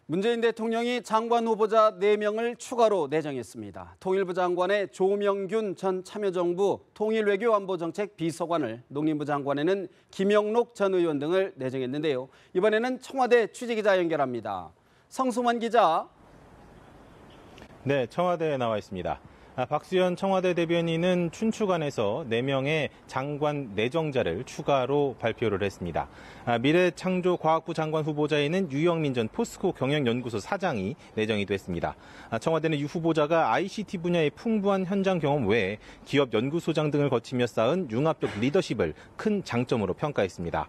문재인 대통령이 장관 후보자 4명을 추가로 내정했습니다. 통일부 장관의 조명균 전 참여정부 통일외교안보정책 비서관을, 농림부 장관에는 김영록 전 의원 등을 내정했는데요. 이번에는 청와대 취재기자 연결합니다. 성수만 기자. 네, 청와대에 나와 있습니다. 박수현 청와대 대변인은 춘추관에서 4명의 장관 내정자를 추가로 발표를 했습니다. 미래창조과학부 장관 후보자에는 유영민 전 포스코 경영연구소 사장이 내정이 됐습니다. 청와대는 유 후보자가 ICT 분야의 풍부한 현장 경험 외에 기업 연구소장 등을 거치며 쌓은 융합적 리더십을 큰 장점으로 평가했습니다.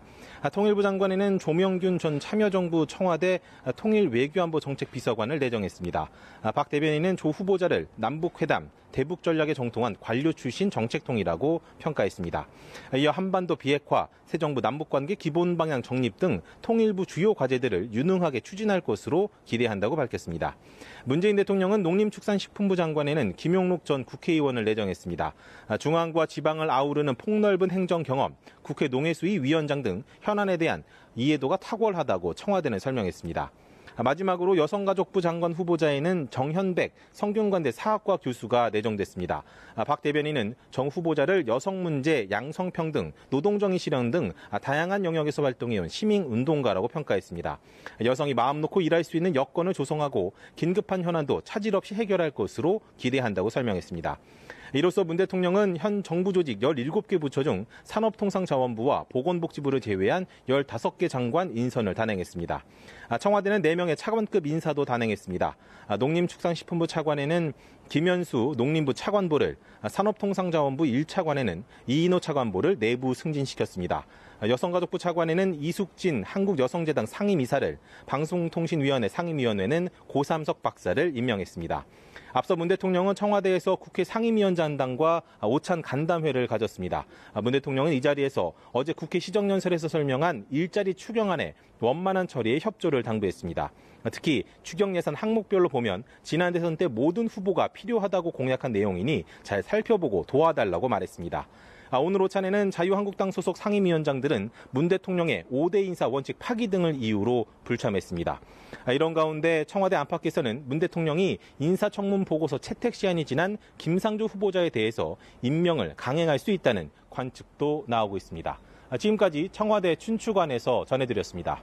통일부 장관에는 조명균 전 참여정부 청와대 통일외교안보정책비서관을 내정했습니다. 박 대변인은 조 후보자를 남북회담, 대북 전략에 정통한 관료 출신 정책통이라고 평가했습니다. 이어 한반도 비핵화, 새 정부 남북관계 기본 방향 정립 등 통일부 주요 과제들을 유능하게 추진할 것으로 기대한다고 밝혔습니다. 문재인 대통령은 농림축산식품부 장관에는 김용록 전 국회의원을 내정했습니다. 중앙과 지방을 아우르는 폭넓은 행정 경험, 국회 농해수위 위원장 등 현안에 대한 이해도가 탁월하다고 청와대는 설명했습니다. 마지막으로 여성가족부 장관 후보자에는 정현백 성균관대 사학과 교수가 내정됐습니다. 박 대변인은 정 후보자를 여성문제, 양성평등, 노동정의 실현 등 다양한 영역에서 활동해온 시민운동가라고 평가했습니다. 여성이 마음 놓고 일할 수 있는 여건을 조성하고 긴급한 현안도 차질 없이 해결할 것으로 기대한다고 설명했습니다. 이로써 문 대통령은 현 정부 조직 17개 부처 중 산업통상자원부와 보건복지부를 제외한 15개 장관 인선을 단행했습니다. 청와대는 4명의 차관급 인사도 단행했습니다. 농림축산식품부 차관에는 김현수 농림부 차관보를, 산업통상자원부 1차관에는 이인호 차관보를 내부 승진시켰습니다. 여성가족부 차관에는 이숙진 한국여성재단 상임이사를, 방송통신위원회 상임위원회는 고삼석 박사를 임명했습니다. 앞서 문 대통령은 청와대에서 국회 상임위원장단과 오찬 간담회를 가졌습니다. 문 대통령은 이 자리에서 어제 국회 시정연설에서 설명한 일자리 추경안의 원만한 처리에 협조를 당부했습니다. 특히 추경 예산 항목별로 보면 지난 대선 때 모든 후보가 필요하다고 공약한 내용이니 잘 살펴보고 도와달라고 말했습니다. 오늘 오찬에는 자유한국당 소속 상임위원장들은 문 대통령의 5대 인사 원칙 파기 등을 이유로 불참했습니다. 이런 가운데 청와대 안팎에서는 문 대통령이 인사청문 보고서 채택 시한이 지난 김상조 후보자에 대해서 임명을 강행할 수 있다는 관측도 나오고 있습니다. 지금까지 청와대 춘추관에서 전해드렸습니다.